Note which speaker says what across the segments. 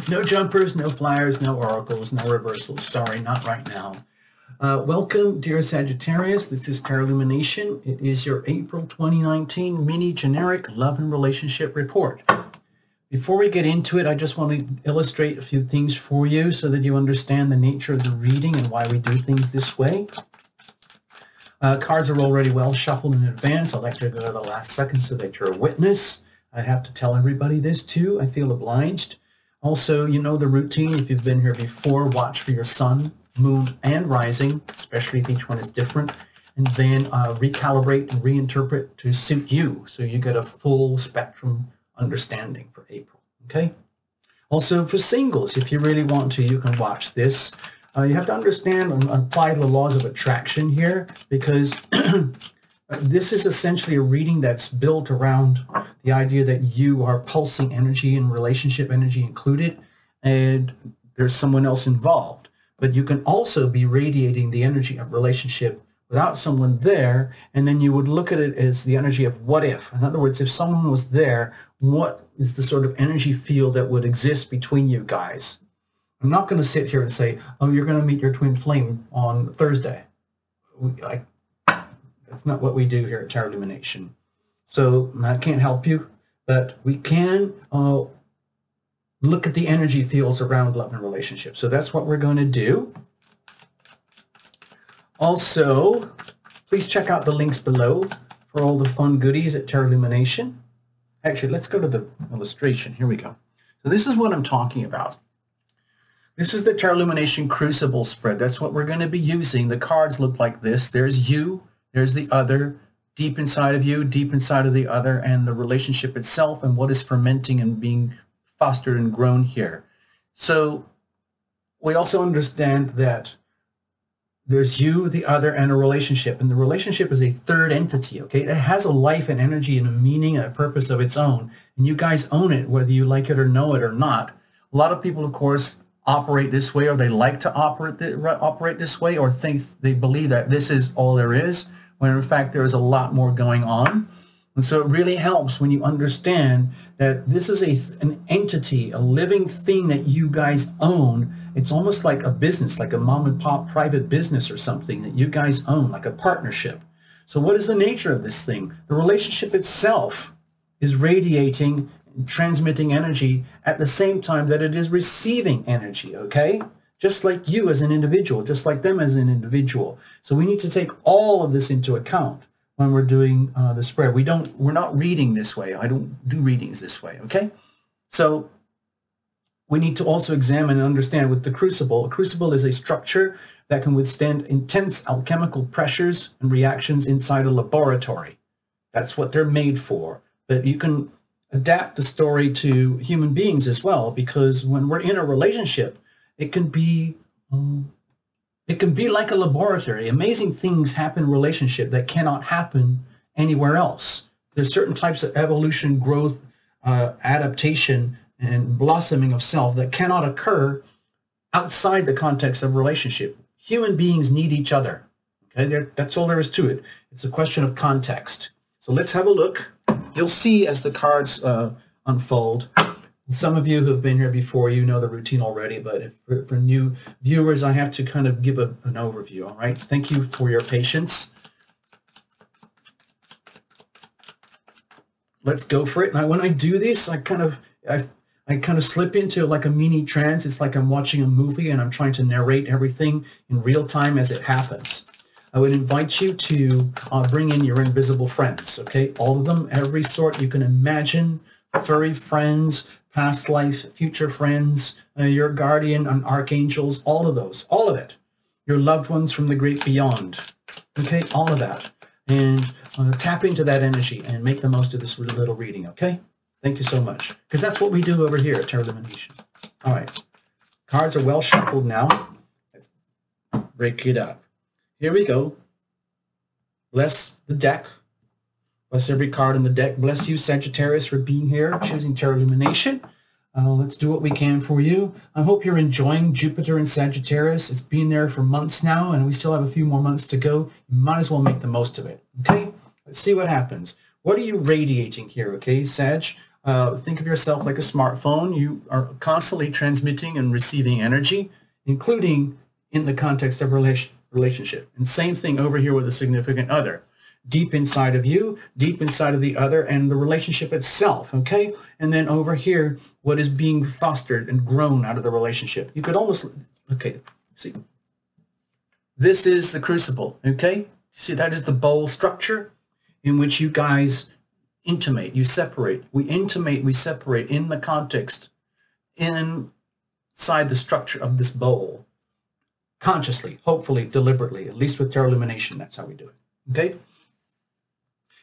Speaker 1: No jumpers, no flyers, no oracles, no reversals. Sorry, not right now. Welcome, dear Sagittarius. This is Tarot Lumination. It is your April 2019 mini generic love and relationship report. Before we get into it, I just want to illustrate a few things for you so that you understand the nature of the reading and why we do things this way. Cards are already well shuffled in advance. I like to go to the last second so that you're a witness. I have to tell everybody this too. I feel obliged. Also, you know the routine. If you've been here before, watch for your sun, moon, and rising, especially if each one is different, and then recalibrate and reinterpret to suit you so you get a full spectrum understanding for April, okay? Also, for singles, if you really want to, you can watch this. You have to understand and apply the laws of attraction here, because this is essentially a reading that's built around the idea that you are pulsing energy and relationship energy included, and there's someone else involved. But you can also be radiating the energy of relationship without someone there, and then you would look at it as the energy of what if. In other words, if someone was there, what is the sort of energy field that would exist between you guys? I'm not going to sit here and say, oh, you're going to meet your twin flame on Thursday. That's not what we do here at Tarot Lumination. So I can't help you, but we can look at the energy fields around love and relationships. So that's what we're going to do. Also, please check out the links below for all the fun goodies at Tarot Lumination. Actually, let's go to the illustration. Here we go. So this is what I'm talking about. This is the Tarot Lumination Crucible spread. That's what we're going to be using. The cards look like this. There's you, there's the other, deep inside of you, deep inside of the other, and the relationship itself and what is fermenting and being fostered and grown here. So we also understand that there's you, the other, and a relationship. And the relationship is a third entity, okay? It has a life and energy and a meaning and a purpose of its own. And you guys own it, whether you like it or know it or not. A lot of people, of course, operate this way, or they like to operate this way, or think they believe that this is all there is, when in fact there is a lot more going on. And so it really helps when you understand that this is an entity, a living thing that you guys own. It's almost like a business, like a mom and pop private business or something that you guys own, like a partnership. So what is the nature of this thing? The relationship itself is radiating and transmitting energy at the same time that it is receiving energy, okay? Just like you as an individual, just like them as an individual. So we need to take all of this into account when we're doing the spread. We're not reading this way. I don't do readings this way, okay? So we need to also examine and understand with the crucible. A crucible is a structure that can withstand intense alchemical pressures and reactions inside a laboratory. That's what they're made for. But you can adapt the story to human beings as well, because when we're in a relationship, it can be like a laboratory. Amazing things happen in a relationship that cannot happen anywhere else. There's certain types of evolution, growth, adaptation, and blossoming of self that cannot occur outside the context of relationship. Human beings need each other. Okay, that's all there is to it. It's a question of context. So let's have a look. You'll see as the cards unfold. Some of you who have been here before, you know the routine already, but for new viewers, I have to kind of give an overview, all right? Thank you for your patience. Let's go for it. Now, when I do this, I kind of slip into like a mini trance. It's like I'm watching a movie and I'm trying to narrate everything in real time as it happens. I would invite you to bring in your invisible friends, okay? All of them, every sort you can imagine, furry friends, past life, future friends, your guardian and archangels, all of those, all of it. Your loved ones from the great beyond, okay? All of that. And tap into that energy and make the most of this little reading, okay? Thank you so much. Because that's what we do over here at Tarot Lumination. All right. Cards are well shuffled now. Let's break it up. Here we go. Bless the deck. Bless every card in the deck. Bless you, Sagittarius, for being here, choosing Tarot Lumination. Let's do what we can for you. I hope you're enjoying Jupiter and Sagittarius. It's been there for months now, and we still have a few more months to go. You might as well make the most of it, okay? Let's see what happens. What are you radiating here, okay, Sag? Think of yourself like a smartphone. You are constantly transmitting and receiving energy, including in the context of relationship. And same thing over here with a significant other. Deep inside of you, deep inside of the other, and the relationship itself, okay? And then over here, what is being fostered and grown out of the relationship. You could almost, okay, see, this is the crucible, okay? See, that is the bowl structure in which you guys intimate, you separate. We intimate, we separate in the context, inside the structure of this bowl. Consciously, hopefully, deliberately, at least with tarot illumination, that's how we do it, okay?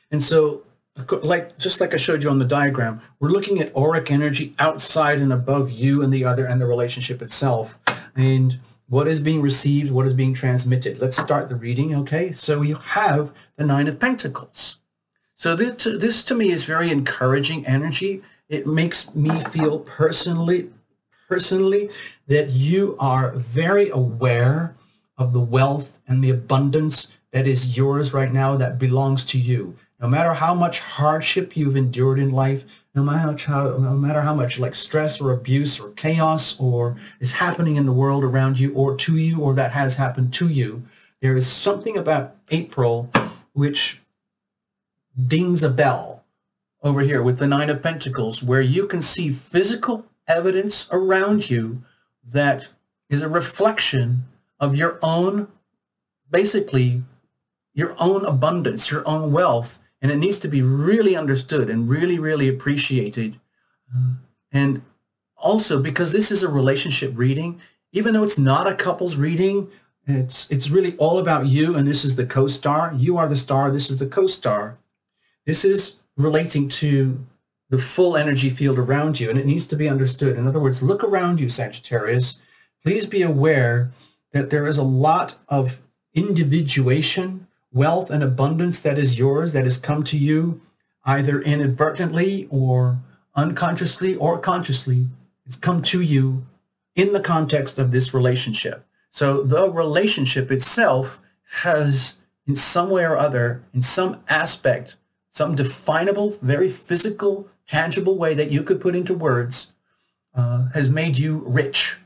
Speaker 1: And so, just like I showed you on the diagram, we're looking at auric energy outside and above you and the other and the relationship itself. And what is being received, what is being transmitted. Let's start the reading, okay? So you have the Nine of Pentacles. So this to me is very encouraging energy. It makes me feel personally that you are very aware of the wealth and the abundance that is yours right now, that belongs to you. No matter how much hardship you've endured in life, no matter how much like stress or abuse or chaos or is happening in the world around you or to you, or that has happened to you, there is something about April which dings a bell over here with the Nine of Pentacles, where you can see physical evidence around you that is a reflection of your own, basically, your own abundance, your own wealth, and it needs to be really understood and really, really appreciated. And also, because this is a relationship reading, even though it's not a couples reading, it's really all about you, and this is the co-star. You are the star, this is the co-star. This is relating to the full energy field around you, and it needs to be understood. In other words, look around you, Sagittarius. Please be aware that there is a lot of individuation, wealth, and abundance that is yours, that has come to you either inadvertently or unconsciously or consciously. It's come to you in the context of this relationship. So the relationship itself has, in some way or other, in some aspect, some definable, very physical, tangible way that you could put into words, has made you rich.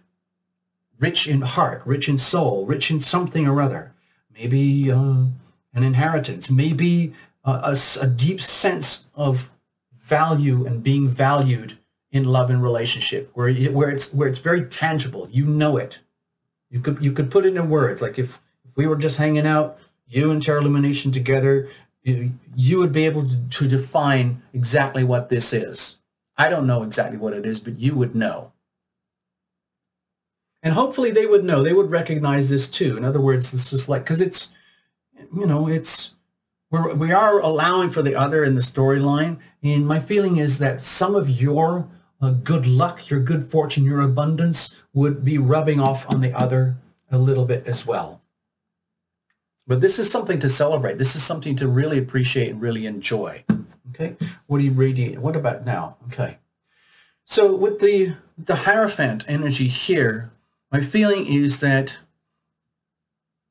Speaker 1: Rich in heart, rich in soul, rich in something or other. Maybe an inheritance, maybe a deep sense of value and being valued in love and relationship, where it's very tangible. You know it. You could put it in words. Like if we were just hanging out, you and tarot illumination together, you would be able to define exactly what this is. I don't know exactly what it is, but you would know. And hopefully they would know. They would recognize this too. In other words, it's just like, because it's, you know, we are allowing for the other in the storyline. And my feeling is that some of your good luck, your good fortune, your abundance would be rubbing off on the other a little bit as well. But this is something to celebrate. This is something to really appreciate and really enjoy. Okay, what do you radiate? What about now? Okay, so with the Hierophant energy here, my feeling is that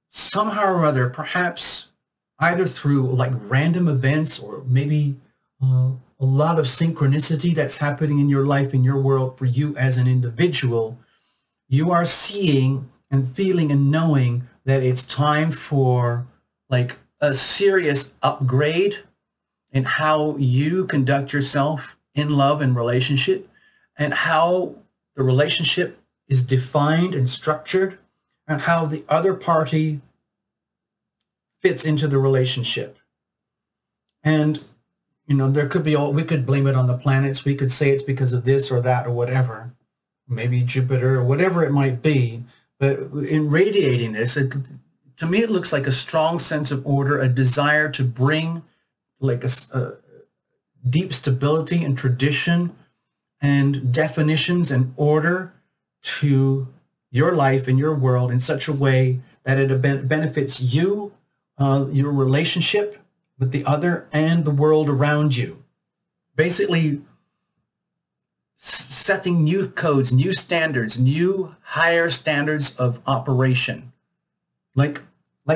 Speaker 1: somehow or other, perhaps either through like random events or maybe a lot of synchronicity that's happening in your life, in your world, for you as an individual, you are seeing and feeling and knowing that it's time for like a serious upgrade in how you conduct yourself in love and relationship, and how the relationship is defined and structured, and how the other party fits into the relationship. And, you know, there could be we could blame it on the planets. We could say it's because of this or that or whatever, maybe Jupiter or whatever it might be. But in radiating this, to me, it looks like a strong sense of order, a desire to bring like a deep stability and tradition and definitions and order to your life and your world in such a way that it benefits you, your relationship with the other, and the world around you. Basically, setting new codes, new standards, new higher standards of operation. Like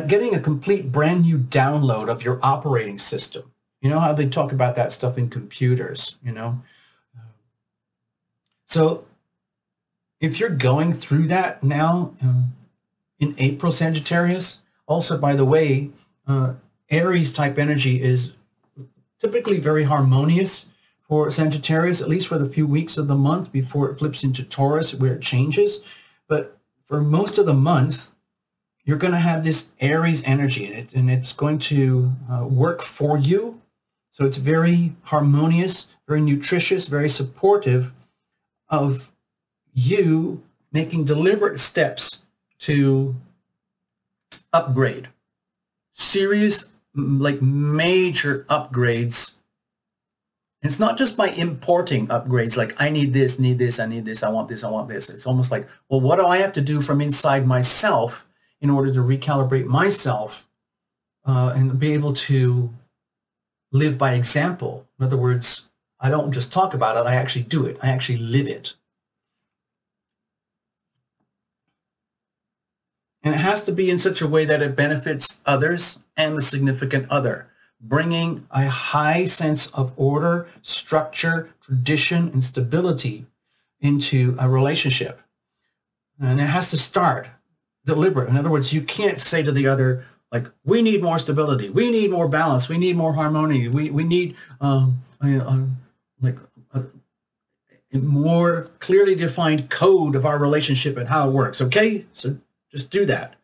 Speaker 1: getting a complete brand new download of your operating system. You know how they talk about that stuff in computers, you know? So if you're going through that now in April, Sagittarius, also, by the way, Aries type energy is typically very harmonious for Sagittarius, at least for the few weeks of the month before it flips into Taurus, where it changes. But for most of the month, you're going to have this Aries energy in it, and it's going to work for you. So it's very harmonious, very nutritious, very supportive of you making deliberate steps to upgrade. Serious, like major upgrades. And it's not just by importing upgrades, like I need this, I need this, I want this, I want this. It's almost like, well, what do I have to do from inside myself in order to recalibrate myself and be able to live by example? In other words, I don't just talk about it, I actually do it. I actually live it. And it has to be in such a way that it benefits others and the significant other, bringing a high sense of order, structure, tradition, and stability into a relationship. And it has to start deliberate. In other words, you can't say to the other, like, we need more stability, we need more balance, we need more harmony, we need a more clearly defined code of our relationship and how it works. Okay, so just do that.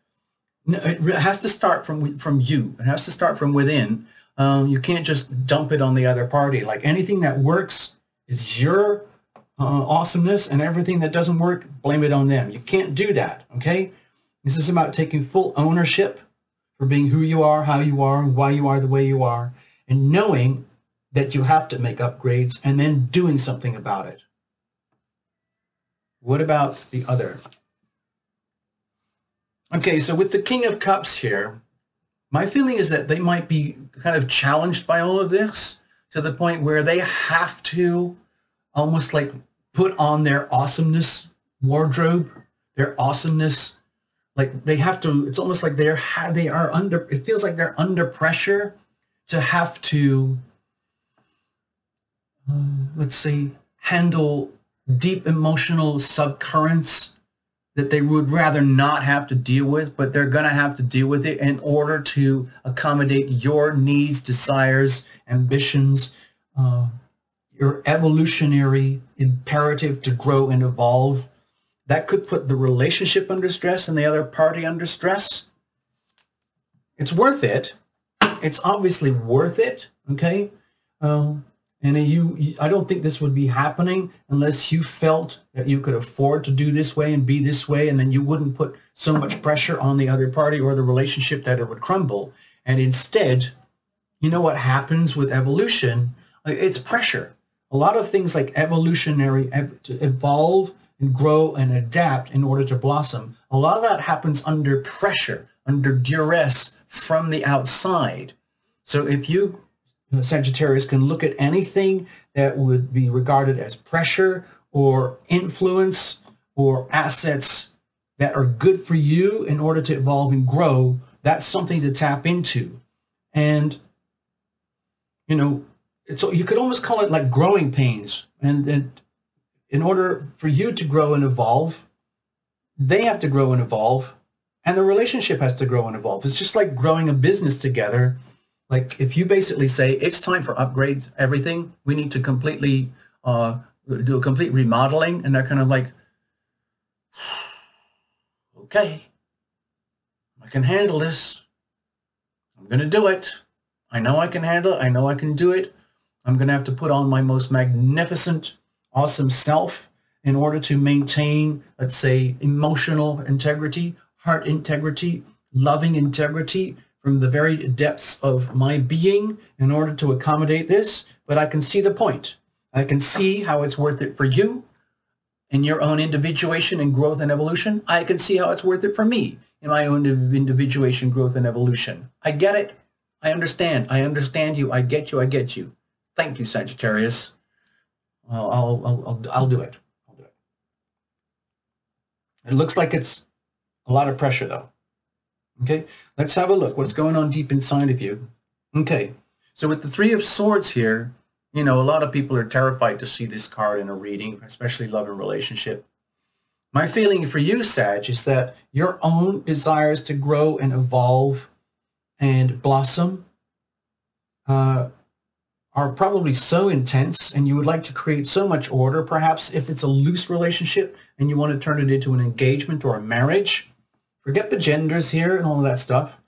Speaker 1: It has to start from you. It has to start from within. You can't just dump it on the other party. Like anything that works is your awesomeness, and everything that doesn't work, blame it on them. You can't do that, okay? This is about taking full ownership for being who you are, how you are, and why you are the way you are, and knowing that you have to make upgrades and then doing something about it. What about the other? Okay, so with the King of Cups here, my feeling is that they might be kind of challenged by all of this to the point where they have to almost like put on their awesomeness wardrobe, their awesomeness, like they have to, it's almost like they are under, it feels like they're under pressure to have to, let's say, handle deep emotional subcurrents that they would rather not have to deal with, but they're going to have to deal with it in order to accommodate your needs, desires, ambitions, your evolutionary imperative to grow and evolve. That could put the relationship under stress and the other party under stress. It's worth it. It's obviously worth it, okay? And I don't think this would be happening unless you felt that you could afford to do this way and be this way, and then you wouldn't put so much pressure on the other party or the relationship that it would crumble. And instead, you know what happens with evolution? It's pressure. A lot of things like evolutionary, to evolve and grow and adapt in order to blossom, a lot of that happens under pressure, under duress from the outside. So if you, Sagittarius, can look at anything that would be regarded as pressure or influence or assets that are good for you in order to evolve and grow, that's something to tap into. And, you know, so you could almost call it like growing pains. And in order for you to grow and evolve, they have to grow and evolve, and the relationship has to grow and evolve. It's just like growing a business together. Like if you basically say, it's time for upgrades, everything, we need to completely do a complete remodeling, and they're kind of like, okay, I can handle this. I'm going to do it. I know I can handle it. I know I can do it. I'm going to have to put on my most magnificent, awesome self in order to maintain, let's say, emotional integrity, heart integrity, loving integrity from the very depths of my being in order to accommodate this. But I can see the point. I can see how it's worth it for you in your own individuation and growth and evolution. I can see how it's worth it for me in my own individuation, growth, and evolution. I get it. I understand. I understand you. I get you. I get you. Thank you, Sagittarius. I'll do it. I'll do it. It looks like it's a lot of pressure, though. Okay, let's have a look. What's going on deep inside of you? Okay, so with the Three of Swords here, You know, a lot of people are terrified to see this card in a reading, especially love and relationship. My feeling for you, Sag, is that your own desires to grow and evolve and blossom are probably so intense, and you would like to create so much order. Perhaps if it's a loose relationship and you want to turn it into an engagement or a marriage, forget the genders here and all of that stuff.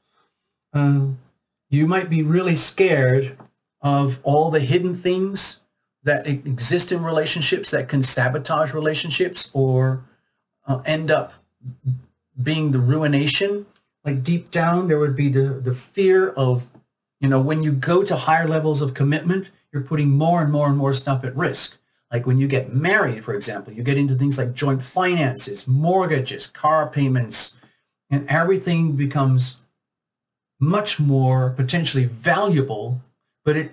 Speaker 1: You might be really scared of all the hidden things that exist in relationships that can sabotage relationships or end up being the ruination. Like deep down, there would be the fear of, you know, when you go to higher levels of commitment, you're putting more and more and more stuff at risk. Like when you get married, for example, you get into things like joint finances, mortgages, car payments, and everything becomes much more potentially valuable, but it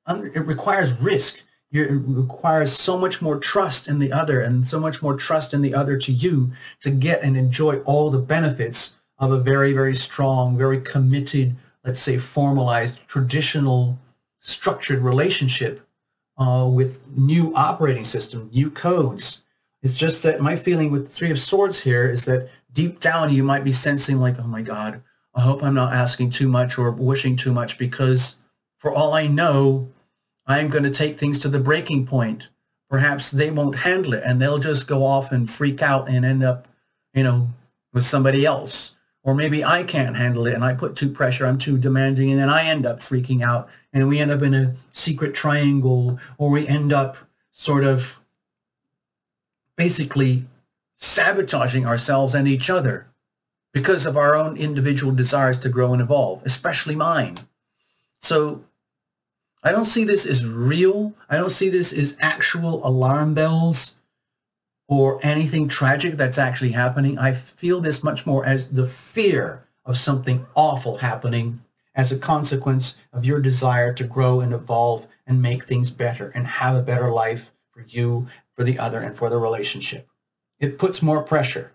Speaker 1: requires risk. It requires so much more trust in the other and so much more trust in the other to you to get and enjoy all the benefits of a very, very strong, very committed, let's say formalized, traditional, structured relationship with new operating system, new codes. It's just that my feeling with the Three of Swords here is that deep down you might be sensing like, oh my God, I hope I'm not asking too much or wishing too much, because for all I know, I'm going to take things to the breaking point. Perhaps they won't handle it and they'll just go off and freak out and end up, you know, with somebody else. Or maybe I can't handle it and I put too pressure, I'm too demanding, and then I end up freaking out and we end up in a secret triangle, or we end up sort of basically sabotaging ourselves and each other because of our own individual desires to grow and evolve, especially mine. So I don't see this as real. I don't see this as actual alarm bells or anything tragic that's actually happening. I feel this much more as the fear of something awful happening as a consequence of your desire to grow and evolve and make things better and have a better life for you, for the other, and for the relationship. It puts more pressure,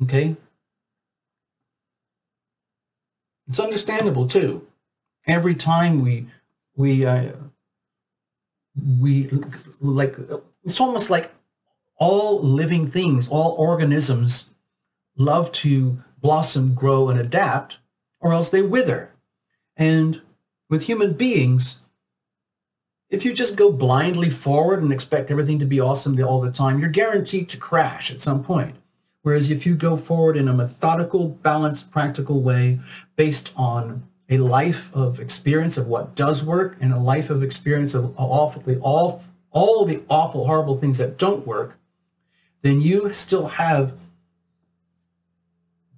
Speaker 1: okay? It's understandable too. Every time we like, it's almost like all living things, all organisms love to blossom, grow, and adapt, or else they wither. And with human beings, if you just go blindly forward and expect everything to be awesome all the time, you're guaranteed to crash at some point. Whereas if you go forward in a methodical, balanced, practical way based on a life of experience of what does work and a life of experience of all the awful, horrible things that don't work, then you still have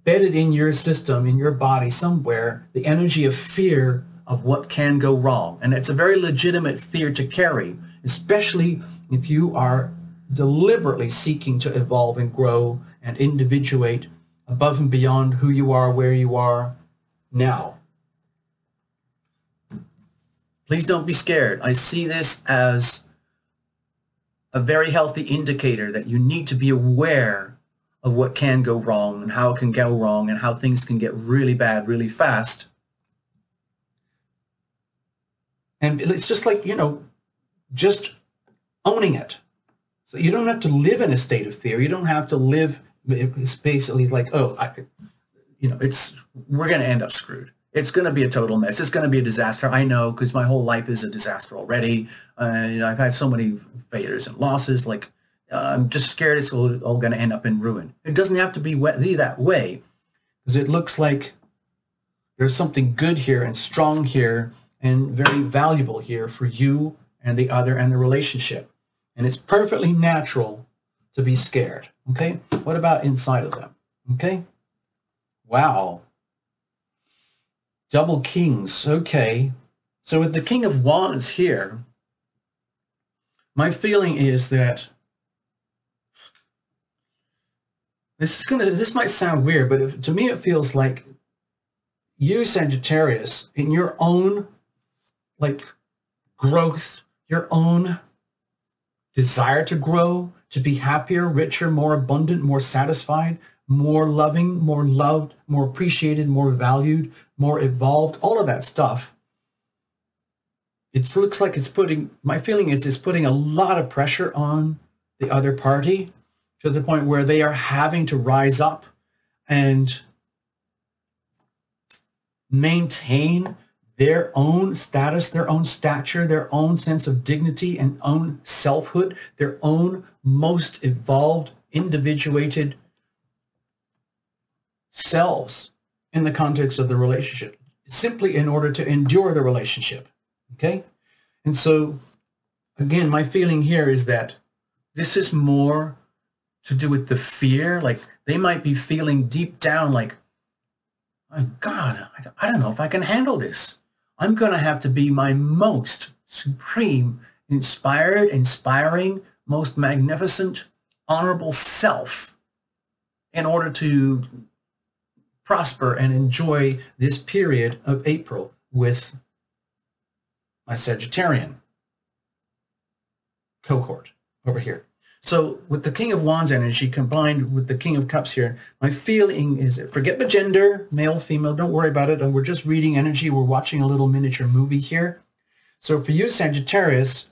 Speaker 1: bedded in your system, in your body somewhere, the energy of fear of what can go wrong. And it's a very legitimate fear to carry, especially if you are deliberately seeking to evolve and grow and individuate above and beyond who you are, where you are now. Please don't be scared. I see this as a very healthy indicator that you need to be aware of what can go wrong and how it can go wrong and how things can get really bad really fast. And it's just like, you know, just owning it. So you don't have to live in a state of fear. You don't have to live, it's basically like, oh, we're going to end up screwed. It's going to be a total mess. It's going to be a disaster. I know, because my whole life is a disaster already. I've had so many failures and losses. Like, I'm just scared it's all going to end up in ruin. It doesn't have to be that way, because it looks like there's something good here and strong here and very valuable here for you and the other and the relationship. And it's perfectly natural to be scared. Okay? What about inside of them? Okay? Wow. Double kings. Okay. So with the King of Wands here, my feeling is that this might sound weird, but to me it feels like you, Sagittarius, in your own like growth, your own desire to grow, to be happier, richer, more abundant, more satisfied, more loving, more loved, more appreciated, more valued, more evolved, all of that stuff. it looks like it's putting, my feeling is it's putting a lot of pressure on the other party to the point where they are having to rise up and maintain their own status, their own stature, their own sense of dignity and own selfhood, their own most evolved, individuated selves in the context of the relationship, simply in order to endure the relationship. Okay? And so, again, my feeling here is that this is more to do with the fear. Like, they might be feeling deep down like, my God, I don't know if I can handle this. I'm going to have to be my most supreme, inspiring, most magnificent, honorable self in order to prosper and enjoy this period of April with my Sagittarian cohort over here. So with the King of Wands energy combined with the King of Cups here, my feeling is, forget the gender, male, female, don't worry about it. We're just reading energy. We're watching a little miniature movie here. So for you, Sagittarius,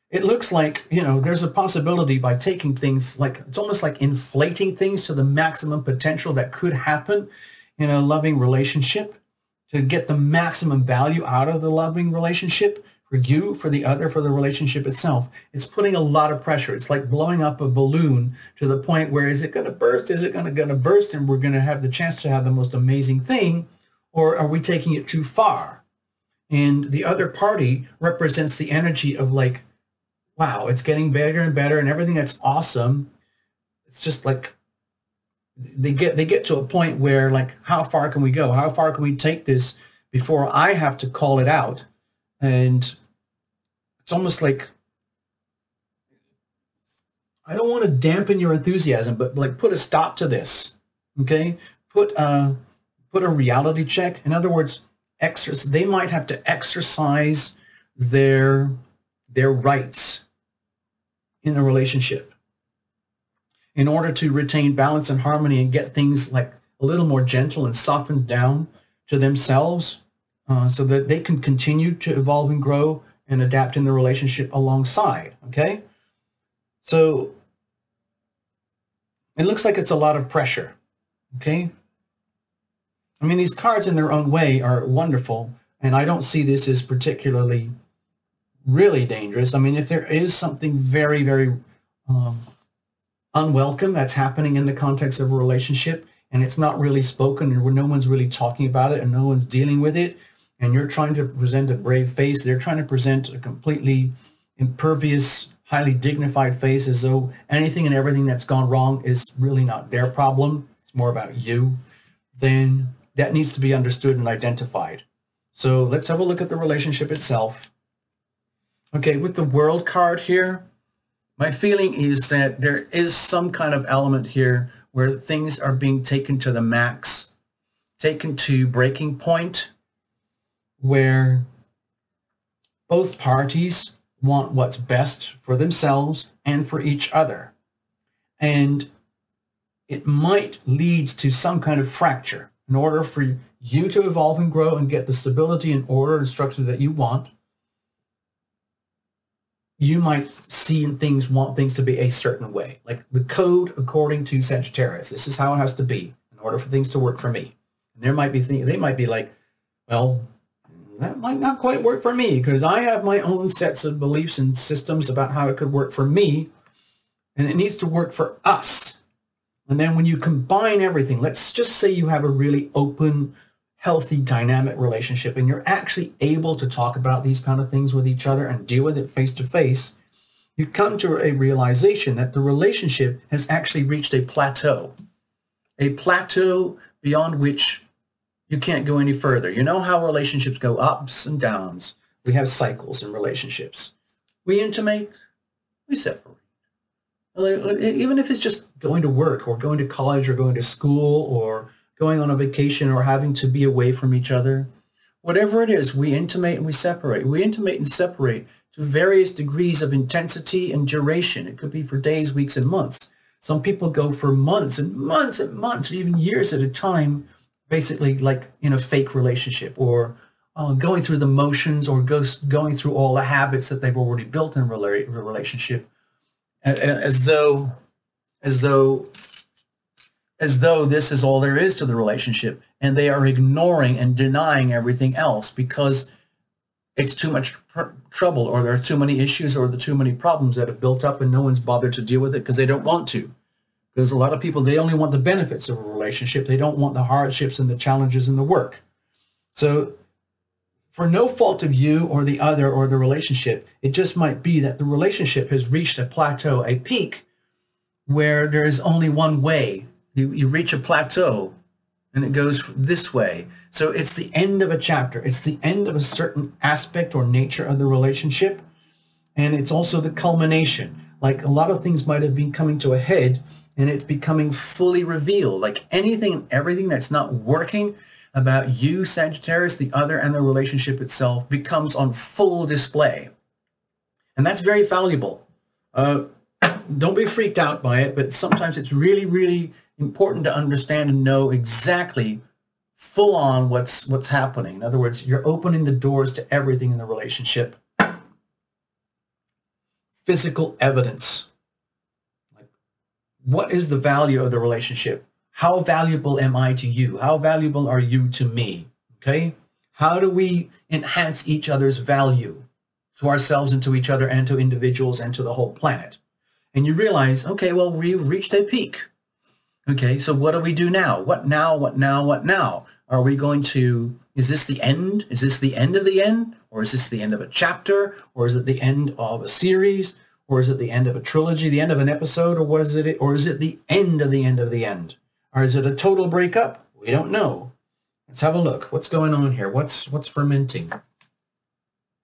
Speaker 1: it looks like, you know, there's a possibility by taking things like, it's almost like inflating things to the maximum potential that could happen in a loving relationship to get the maximum value out of the loving relationship. For you, for the other, for the relationship itself. It's putting a lot of pressure. It's like blowing up a balloon to the point where, is it going to burst? Is it going to burst and we're going to have the chance to have the most amazing thing? Or are we taking it too far? And the other party represents the energy of like, wow, it's getting better and better and everything that's awesome. It's just like they get to a point where like, how far can we go? How far can we take this before I have to call it out? And it's almost like, I don't want to dampen your enthusiasm, but like put a stop to this, okay? Put a reality check. In other words, they might have to exercise their rights in a relationship in order to retain balance and harmony and get things like a little more gentle and softened down to themselves. So that they can continue to evolve and grow and adapt in the relationship alongside, okay? So it looks like it's a lot of pressure, okay? I mean, these cards in their own way are wonderful, and I don't see this as particularly really dangerous. I mean, if there is something very, very unwelcome that's happening in the context of a relationship, and it's not really spoken, and no one's really talking about it, and no one's dealing with it, and you're trying to present a brave face, they're trying to present a completely impervious, highly dignified face as though anything and everything that's gone wrong is really not their problem, it's more about you, then that needs to be understood and identified. So let's have a look at the relationship itself. Okay, with the World card here, my feeling is that there is some kind of element here where things are being taken to the max, taken to breaking point, where both parties want what's best for themselves and for each other. And it might lead to some kind of fracture. In order for you to evolve and grow and get the stability and order and structure that you want, you might want things to be a certain way. Like the code according to Sagittarius. This is how it has to be in order for things to work for me. And there might be things, they might be like, well, that might not quite work for me because I have my own sets of beliefs and systems about how it could work for me, and it needs to work for us. And then when you combine everything, let's just say you have a really open, healthy, dynamic relationship, and you're actually able to talk about these kind of things with each other and deal with it face to face, you come to a realization that the relationship has actually reached a plateau beyond which you can't go any further. You know how relationships go ups and downs. We have cycles in relationships. We intimate, we separate. Even if it's just going to work or going to college or going to school or going on a vacation or having to be away from each other, whatever it is, we intimate and we separate. We intimate and separate to various degrees of intensity and duration. It could be for days, weeks, and months. Some people go for months and months and months, or even years at a time, basically like in a fake relationship, or going through the motions or going through all the habits that they've already built in a relationship, as though this is all there is to the relationship, and they are ignoring and denying everything else because it's too much trouble, or there are too many issues, or there are too many problems that have built up and no one's bothered to deal with it because they don't want to. Because a lot of people, they only want the benefits of a relationship. They don't want the hardships and the challenges and the work. So for no fault of you or the other or the relationship, it just might be that the relationship has reached a plateau, a peak, where there is only one way. You reach a plateau and it goes this way. So it's the end of a chapter. It's the end of a certain aspect or nature of the relationship. And it's also the culmination. Like a lot of things might have been coming to a head and it's becoming fully revealed. Like anything and everything that's not working about you, Sagittarius, the other, and the relationship itself becomes on full display. And that's very valuable. Don't be freaked out by it, but sometimes it's really, really important to understand and know exactly full on what's happening. In other words, you're opening the doors to everything in the relationship. Physical evidence. Like, what is the value of the relationship? How valuable am I to you? How valuable are you to me? Okay? How do we enhance each other's value to ourselves and to each other and to individuals and to the whole planet? And you realize, okay, well, we've reached a peak. Okay, so what do we do now? What now? What now? What now? Are we going to, is this the end? Is this the end of the end? Or is this the end of a chapter? Or is it the end of a series? Or is it the end of a trilogy, the end of an episode? Or what is it? Or is it the end of the end of the end? Or is it a total breakup? We don't know. Let's have a look. What's going on here? What's fermenting?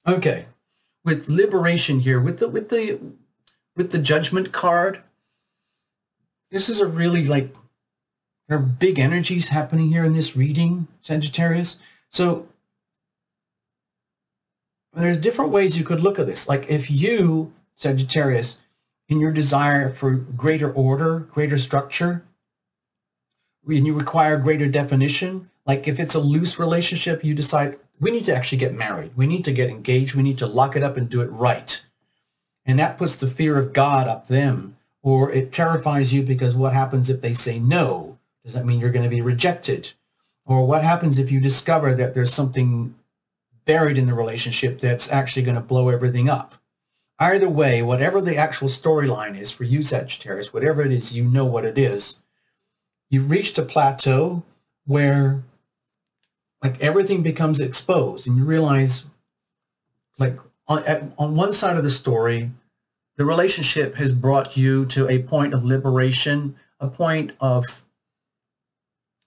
Speaker 1: Okay, with liberation here, with the Judgment card, this is a really, like, there are big energies happening here in this reading, Sagittarius. So there's different ways you could look at this. Like if you, Sagittarius, in your desire for greater order, greater structure, and you require greater definition, like if it's a loose relationship, you decide, we need to actually get married. We need to get engaged. We need to lock it up and do it right. And that puts the fear of God up them. Or it terrifies you because what happens if they say no? Does that mean you're going to be rejected? Or what happens if you discover that there's something buried in the relationship that's actually going to blow everything up? Either way, whatever the actual storyline is for you, Sagittarius, whatever it is, you know what it is. You've reached a plateau where, like, everything becomes exposed, and you realize, like, on one side of the story, the relationship has brought you to a point of liberation, a point of,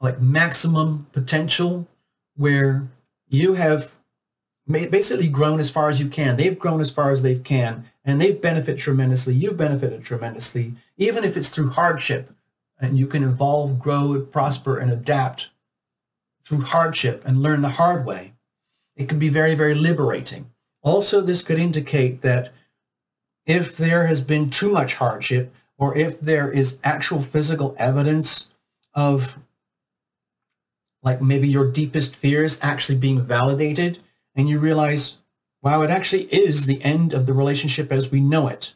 Speaker 1: like, maximum potential, where you have basically grown as far as you can. They've grown as far as they can, and they've benefited tremendously. You've benefited tremendously, even if it's through hardship. And you can evolve, grow, prosper, and adapt through hardship and learn the hard way. It can be very, very liberating. Also, this could indicate that if there has been too much hardship, or if there is actual physical evidence of, like, maybe your deepest fears actually being validated, and you realize, wow, it actually is the end of the relationship as we know it,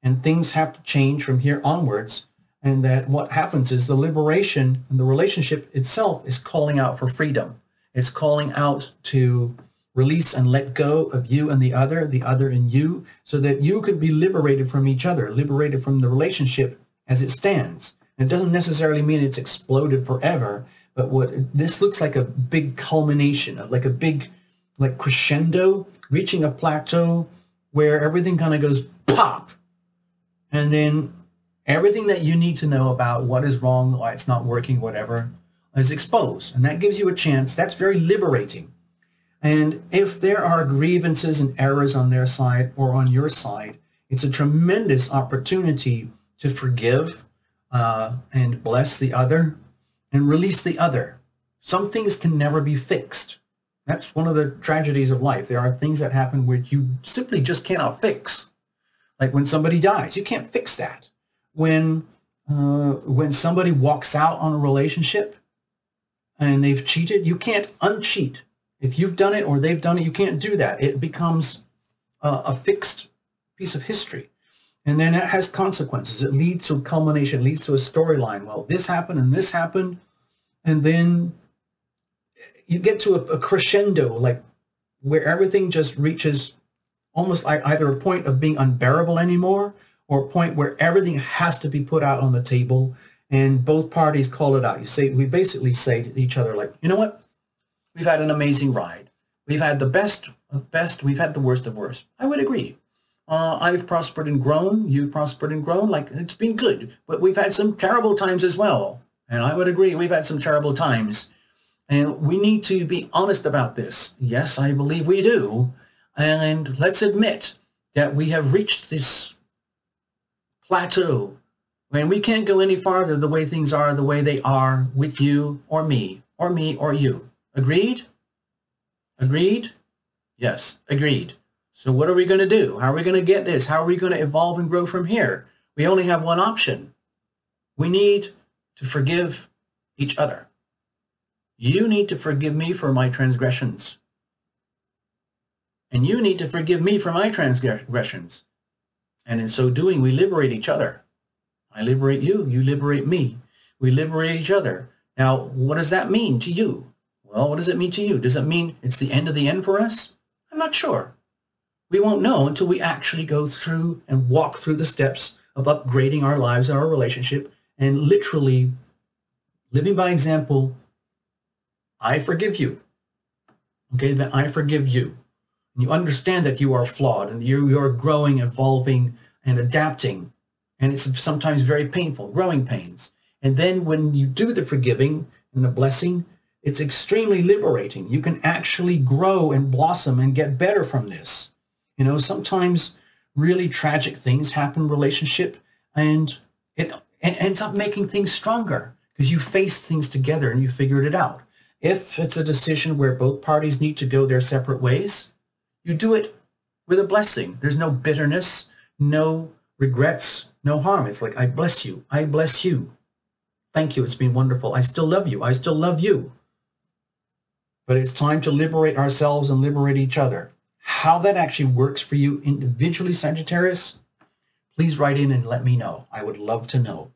Speaker 1: and things have to change from here onwards, and that what happens is the liberation and the relationship itself is calling out for freedom. It's calling out to release and let go of you and the other in you, so that you can be liberated from each other, liberated from the relationship as it stands. And it doesn't necessarily mean it's exploded forever, but what this looks like a big culmination, like a big, like, crescendo, reaching a plateau where everything kind of goes pop. And then everything that you need to know about what is wrong, why it's not working, whatever, is exposed. And that gives you a chance. That's very liberating. And if there are grievances and errors on their side or on your side, it's a tremendous opportunity to forgive and bless the other and release the other. Some things can never be fixed. That's one of the tragedies of life. There are things that happen where you simply just cannot fix. Like when somebody dies, you can't fix that. When somebody walks out on a relationship and they've cheated, you can't uncheat. If you've done it or they've done it, you can't do that. It becomes a fixed piece of history. And then it has consequences. It leads to a culmination, leads to a storyline. Well, this happened and this happened. And then you get to a crescendo, like where everything just reaches almost like either a point of being unbearable anymore, or a point where everything has to be put out on the table and both parties call it out. We basically say to each other, like, you know what? We've had an amazing ride. We've had the best of best. We've had the worst of worst. I would agree. I've prospered and grown. You've prospered and grown. Like, it's been good. But we've had some terrible times as well. And I would agree, we've had some terrible times. And we need to be honest about this. Yes, I believe we do. And let's admit that we have reached this plateau when we can't go any farther the way things are, the way they are with you or me or you. Agreed? Agreed? Yes, agreed. So what are we going to do? How are we going to get this? How are we going to evolve and grow from here? We only have one option. We need to forgive each other. You need to forgive me for my transgressions. And you need to forgive me for my transgressions. And in so doing, we liberate each other. I liberate you, you liberate me. We liberate each other. Now, what does that mean to you? Well, what does it mean to you? Does it mean it's the end of the end for us? I'm not sure. We won't know until we actually go through and walk through the steps of upgrading our lives and our relationship and literally living by example. I forgive you. Okay, that I forgive you. And you understand that you are flawed and you are growing, evolving, and adapting. And it's sometimes very painful, growing pains. And then when you do the forgiving and the blessing, it's extremely liberating. You can actually grow and blossom and get better from this. You know, sometimes really tragic things happen in relationship, and it ends up making things stronger because you faced things together and you figured it out. If it's a decision where both parties need to go their separate ways, you do it with a blessing. There's no bitterness, no regrets, no harm. It's like, I bless you. I bless you. Thank you. It's been wonderful. I still love you. I still love you. But it's time to liberate ourselves and liberate each other. How that actually works for you individually, Sagittarius, please write in and let me know. I would love to know.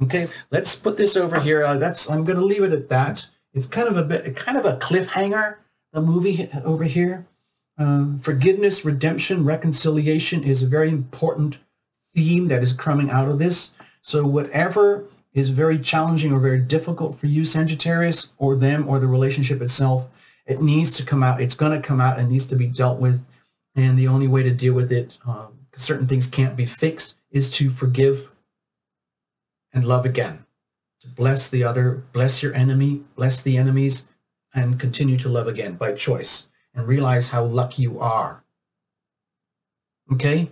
Speaker 1: Okay, let's put this over here. I'm going to leave it at that. It's kind of a cliffhanger, the movie over here. Forgiveness, redemption, reconciliation is a very important theme that is coming out of this. So whatever is very challenging or very difficult for you, Sagittarius, or them, or the relationship itself, it needs to come out. It's going to come out and needs to be dealt with. And the only way to deal with it, certain things can't be fixed, is to forgive and love again. To bless the other, bless your enemy, bless the enemies, and continue to love again by choice. And realize how lucky you are. Okay?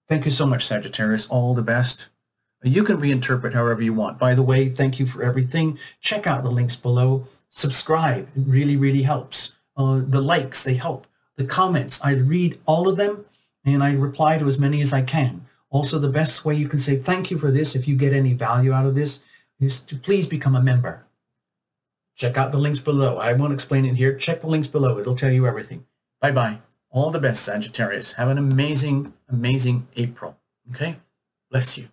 Speaker 1: Thank you so much, Sagittarius. All the best. You can reinterpret however you want. By the way, thank you for everything. Check out the links below. Subscribe. It really, really helps. The likes, they help. The comments, I read all of them, and I reply to as many as I can. Also, the best way you can say thank you for this, if you get any value out of this, is to please become a member. Check out the links below. I won't explain it here. Check the links below. It'll tell you everything. Bye-bye. All the best, Sagittarius. Have an amazing, amazing April. Okay? Bless you.